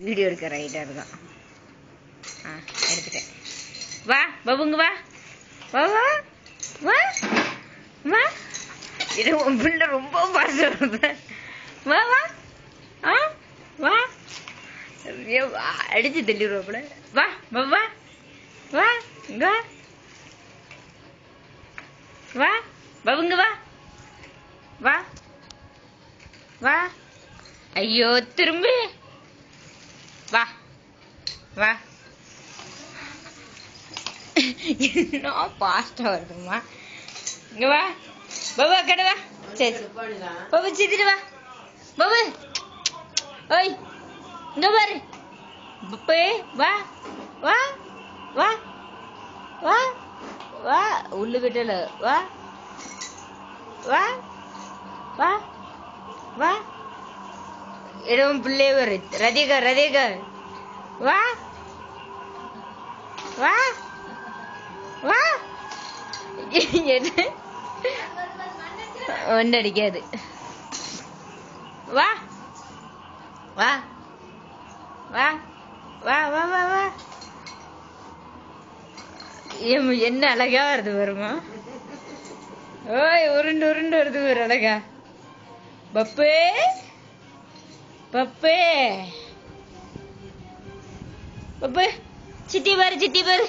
Video எடுக்க ரைட்டாக இருக்கான். எடுத்துட்டேன். வா பபுங்க வா வா வா வா வா. இது உன் பிள்ளை ரொம்ப பாசம். வா வா ஆ வா. அடிச்சு தள்ளிடுவோம். வா வா வா வா இங்க வா பபுங்க வா வா வா. ஐயோ திரும்பி வா வா. என்ன பாஸ்டா வருதுமா. இங்க வா பாபா கடை வா. சரி பாபு சித்திட்டு வா பாபு. ஓய் இங்க பாரு பப்பே. வா வா வா வா வா. உள்ள விட்டல வா வா வா வா. இடம் பிள்ளை வரு ரதிகர் ரதிகர் வா வா வா. ஒன்று அடிக்காது. வா வா வா வா வா வா வா. என்ன அழகா வருது வருமா. ஓய் உருண்டு உருண்டு வருது ஒரு அழகா. பப்பே பப்பே பப்பு சித்தி பாரு சித்தி பாரு.